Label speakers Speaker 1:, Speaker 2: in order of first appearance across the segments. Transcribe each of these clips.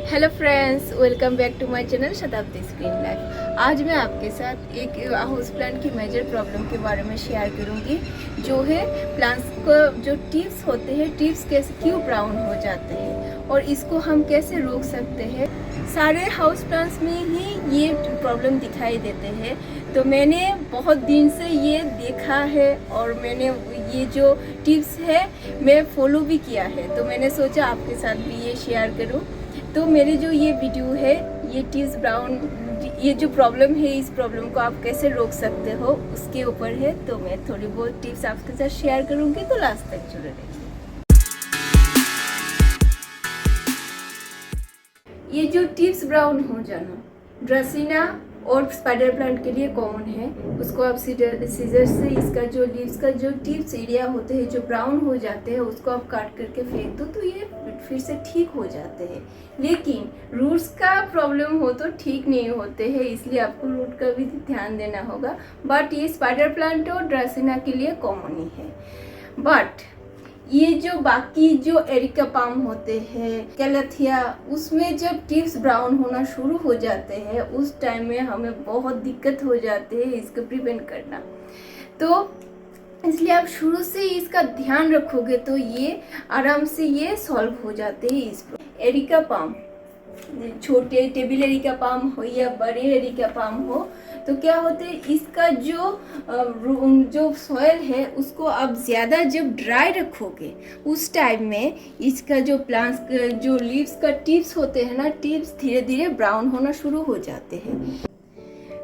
Speaker 1: Hello friends, welcome back to my channel Shatabdi screen life. आज मैं आपके साथ एक हाउस प्लांट की मेजर प्रॉब्लम के बारे में शेयर करूंगी, जो है प्लांट्स को जो टिप्स होते हैं, टिप्स कैसे क्यों ब्राउन हो जाते हैं और इसको हम कैसे रोक सकते हैं। सारे हाउस प्लांट्स में ही ये प्रॉब्लम दिखाई देते हैं। तो मैंने बहुत दिन से ये देखा है और मैंने ये जो टिप्स है मैं फॉलो भी किया है, तो मैंने सोचा आपके साथ भी ये शेयर करूं। तो मेरे जो ये वीडियो है, ये टिप्स ब्राउन, ये जो प्रॉब्लम है, इस प्रॉब्लम को आप कैसे रोक सकते हो उसके ऊपर है। तो मैं थोड़ी बहुत टिप्स आपके साथ शेयर करूंगी, तो लास्ट तक जुड़े रहिए। ये जो टिप्स ब्राउन हो जाना ड्रासिना और स्पाइडर प्लांट के लिए कॉमन है। उसको आप सीजर से इसका जो लीव्स का जो टिप्स एरिया होते हैं जो ब्राउन हो जाते हैं, उसको आप काट करके फेंक दो तो ये फिर से ठीक हो जाते हैं। लेकिन रूट्स का प्रॉब्लम हो तो ठीक नहीं होते हैं, इसलिए आपको रूट का भी ध्यान देना होगा। बट ये स्पाइडर प्लांट और ड्रासिना के लिए कॉमन ही है। बट ये जो बाकी जो एरिका पाम होते हैं, कैलेथिया, उसमें जब टिप्स ब्राउन होना शुरू हो जाते हैं, उस टाइम में हमें बहुत दिक्कत हो जाती है इसको प्रिवेंट करना। तो इसलिए आप शुरू से इसका ध्यान रखोगे तो ये आराम से ये सॉल्व हो जाते हैं। इस एरिका पाम, छोटे टेबल एरिका पाम हो या बड़े एरिका पाम हो, तो क्या होते हैं, इसका जो सॉइल है उसको आप ज़्यादा जब ड्राई रखोगे उस टाइम में इसका जो प्लांट्स जो लीव्स का टिप्स होते हैं ना, टिप्स धीरे धीरे ब्राउन होना शुरू हो जाते हैं।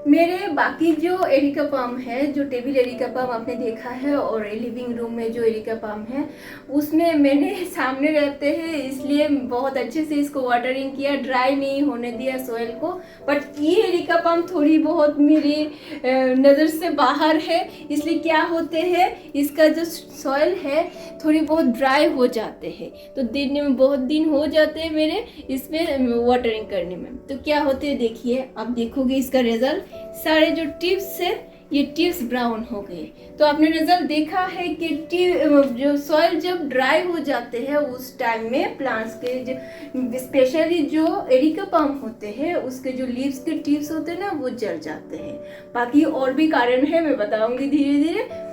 Speaker 1: मेरे बाकी जो एरिका पाम है, जो टेबल एरिका पाम आपने देखा है और लिविंग रूम में जो एरिका पाम है, उसमें मैंने सामने रहते हैं इसलिए बहुत अच्छे से इसको वाटरिंग किया, ड्राई नहीं होने दिया सॉइल को। बट ये एरिका पाम थोड़ी बहुत मेरी नज़र से बाहर है, इसलिए क्या होते हैं, इसका जो सॉइल है थोड़ी बहुत ड्राई हो जाते हैं। तो दिन में बहुत दिन हो जाते हैं मेरे इसमें वाटरिंग करने में। तो क्या होते हैं, देखिए आप देखोगे इसका रिजल्ट, सारे जो टिप्स है ये टिप्स ब्राउन हो गए। तो आपने रिजल्ट देखा है कि जो सॉइल जब ड्राई हो जाते हैं उस टाइम में प्लांट्स के जो स्पेशली जो एरिका पाम होते हैं उसके जो लीव्स के टिप्स होते हैं ना, वो जल जाते हैं। बाकी और भी कारण है, मैं बताऊंगी धीरे धीरे।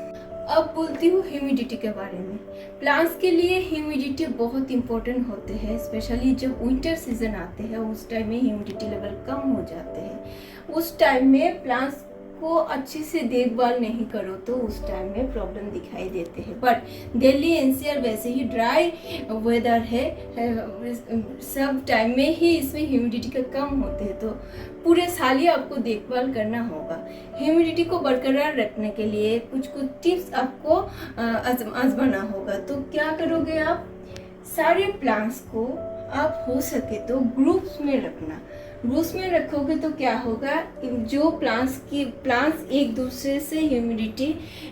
Speaker 1: अब बोलती हूँ ह्यूमिडिटी के बारे में। प्लांट्स के लिए ह्यूमिडिटी बहुत इंपॉर्टेंट होते हैं, स्पेशली जब विंटर सीजन आते हैं उस टाइम में ह्यूमिडिटी लेवल कम हो जाते हैं। उस टाइम में प्लांट्स को अच्छे से देखभाल नहीं करो तो उस टाइम में प्रॉब्लम दिखाई देते हैं। बट दिल्ली एनसीआर वैसे ही ड्राई वेदर है, सब टाइम में ही इसमें ह्यूमिडिटी का कम होते हैं, तो पूरे साल ही आपको देखभाल करना होगा। ह्यूमिडिटी को बरकरार रखने के लिए कुछ टिप्स आपको आजमाना होगा। तो क्या करोगे आप, सारे प्लांट्स को आप हो सके तो ग्रुप्स में रखना। ग्रुप्स में रखोगे तो क्या होगा, जो प्लांट्स एक दूसरे से ह्यूमिडिटी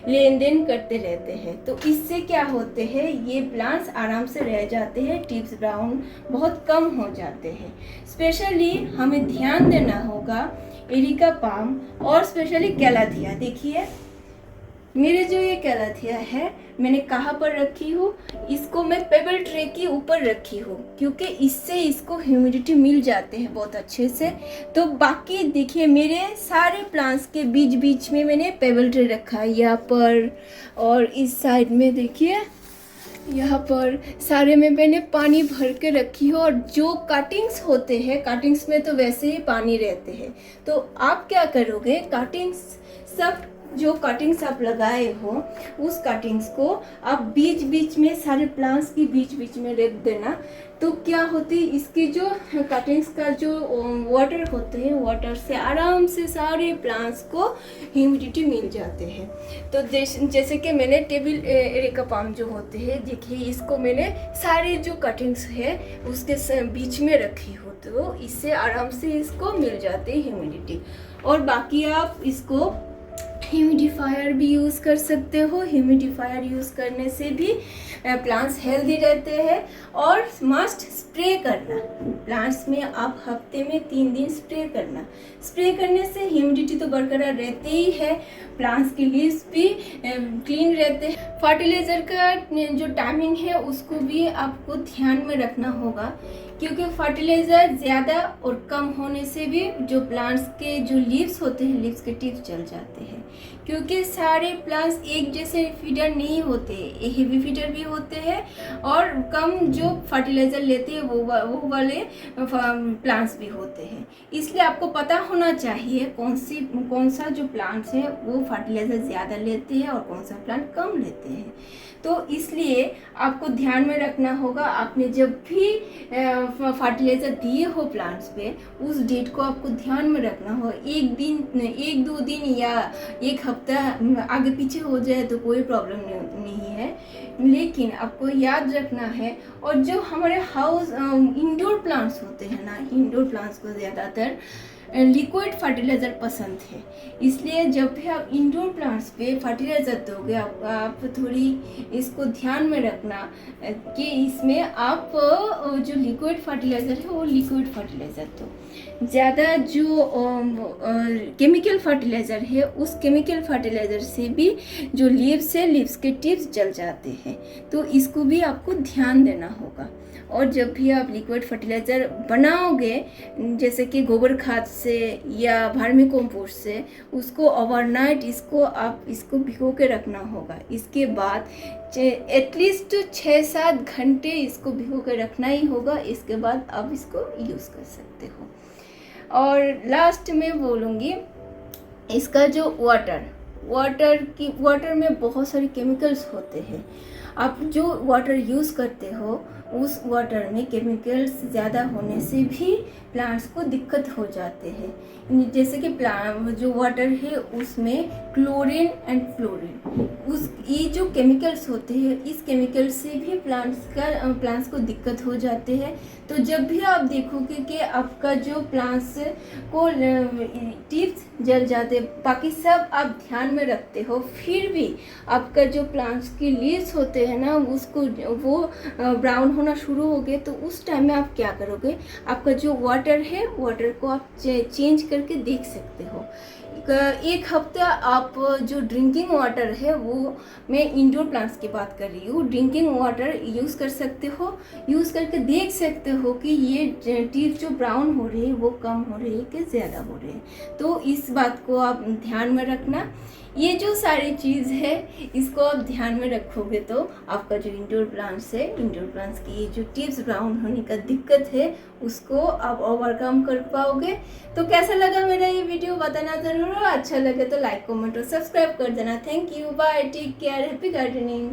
Speaker 1: लेन देन करते रहते हैं, तो इससे क्या होते हैं, ये प्लांट्स आराम से रह जाते हैं, टिप्स ब्राउन बहुत कम हो जाते हैं। स्पेशली हमें ध्यान देना होगा एरिका पाम और स्पेशली कैलाथिया। देखिए मेरे जो ये कैलाथिया है, मैंने कहाँ पर रखी हूँ, इसको मैं पेबल ट्रे के ऊपर रखी हूँ, क्योंकि इससे इसको ह्यूमिडिटी मिल जाते हैं बहुत अच्छे से। तो बाकी देखिए मेरे सारे प्लांट्स के बीच बीच में मैंने पेबल ट्रे रखा है, यहाँ पर और इस साइड में देखिए यहाँ पर सारे में मैंने पानी भर के रखी हो। और जो कटिंग्स होते हैं, कटिंग्स में तो वैसे ही पानी रहते हैं, तो आप क्या करोगे, कटिंग्स सब जो कटिंग्स आप लगाए हो उस कटिंग्स को आप बीच बीच में सारे प्लांट्स के बीच बीच में रख देना। तो क्या होती है, इसकी जो कटिंग्स का जो वाटर होते हैं, वाटर से आराम से सारे प्लांट्स को ह्यूमिडिटी मिल जाते हैं। तो जैसे कि मैंने टेबल एरिका पाम जो होते हैं, देखिए इसको मैंने सारे जो कटिंग्स है उसके बीच में रखी हो, तो इससे आराम से इसको मिल जाती है ह्यूमिडिटी। और बाकी आप इसको ह्यूमिडिफायर भी यूज़ कर सकते हो। ह्यूमिडिफायर यूज़ करने से भी प्लांट्स हेल्दी रहते हैं। और मस्ट स्प्रे करना, प्लांट्स में आप हफ्ते में 3 दिन स्प्रे करना। स्प्रे करने से ह्यूमिडिटी तो बरकरार रहते ही है, प्लांट्स के लीव्स भी क्लीन रहते हैं। फर्टिलाइज़र का जो टाइमिंग है उसको भी आपको ध्यान में रखना होगा। क्योंकि फर्टिलाइज़र ज़्यादा और कम होने से भी जो प्लांट्स के जो लीव्स होते हैं, लीव्स के टिप्स जल जाते हैं। क्योंकि सारे प्लांट्स एक जैसे फीडर नहीं होते, हेवी फीडर भी होते हैं और कम जो फर्टिलाइज़र लेते हैं वो वाले प्लांट्स भी होते हैं। इसलिए आपको पता होना चाहिए कौन सा जो प्लांट्स है वो फर्टिलाइज़र ज़्यादा लेते हैं और कौन सा प्लांट कम लेते हैं। तो इसलिए आपको ध्यान में रखना होगा, आपने जब भी फर्टिलाइज़र दिए हो प्लांट्स पे, उस डेट को आपको ध्यान में रखना होगा। एक दो दिन या एक हफ्ता आगे पीछे हो जाए तो कोई प्रॉब्लम नहीं है, लेकिन आपको याद रखना है। और जो हमारे हाउस इंडोर प्लांट्स होते हैं ना, इंडोर प्लांट्स को ज़्यादातर लिक्विड फर्टिलाइज़र पसंद है। इसलिए जब भी आप इंडोर प्लांट्स पे फर्टिलाइज़र दोगे, आप थोड़ी इसको ध्यान में रखना कि इसमें आप जो लिक्विड फर्टिलाइज़र है वो लिक्विड फर्टिलाइज़र दो। ज़्यादा जो केमिकल फर्टिलाइज़र है, उस केमिकल फर्टिलाइज़र से भी जो लीव्स है, लीव्स के टिप्स जल जाते हैं। तो इसको भी आपको ध्यान देना होगा। और जब भी आप लिक्विड फर्टिलाइज़र बनाओगे, जैसे कि गोबर खाद से या वर्मी कंपोस्ट से, उसको ओवरनाइट इसको भिगो के रखना होगा। इसके बाद एटलीस्ट 6-7 घंटे इसको भिगो के रखना ही होगा। इसके बाद आप इसको यूज़ कर सकते हो। और लास्ट में बोलूँगी, इसका जो वाटर में बहुत सारे केमिकल्स होते हैं। आप जो वाटर यूज़ करते हो उस वाटर में केमिकल्स ज़्यादा होने से भी प्लांट्स को दिक्कत हो जाते हैं। जैसे कि जो वाटर है उसमें क्लोरीन एंड फ्लोरीन, ये जो केमिकल्स होते हैं, इस केमिकल से भी प्लांट्स को दिक्कत हो जाते हैं। तो जब भी आप देखोगे कि आपका जो प्लांट्स को टिप्स जल जाते, बाकी सब आप ध्यान में रखते हो, फिर भी आपका जो प्लांट्स की लीव्स होते हैं ना, वो ब्राउन होना शुरू हो गए, तो उस टाइम में आप क्या करोगे, आपका जो वाटर है, वाटर को आप चेंज करके देख सकते हो। एक हफ्ता आप जो ड्रिंकिंग वाटर है, वो मैं इंडोर प्लांट्स की बात कर रही हूँ, ड्रिंकिंग वाटर यूज़ कर सकते हो। यूज़ करके देख सकते हो कि ये टिप्स जो ब्राउन हो रही है वो कम हो रही है कि ज़्यादा हो रही है। तो इस बात को आप ध्यान में रखना। ये जो सारी चीज़ है, इसको आप ध्यान में रखोगे तो आपका जो इंडोर प्लांट्स है, इंडोर प्लांट्स की ये जो टिप्स ब्राउन होने का दिक्कत है, उसको आप ओवरकम कर पाओगे। तो कैसा लगा मेरा ये वीडियो बताना ज़रूर। अच्छा लगे तो लाइक, कमेंट और सब्सक्राइब कर देना। Thank you, bye, take care, happy gardening.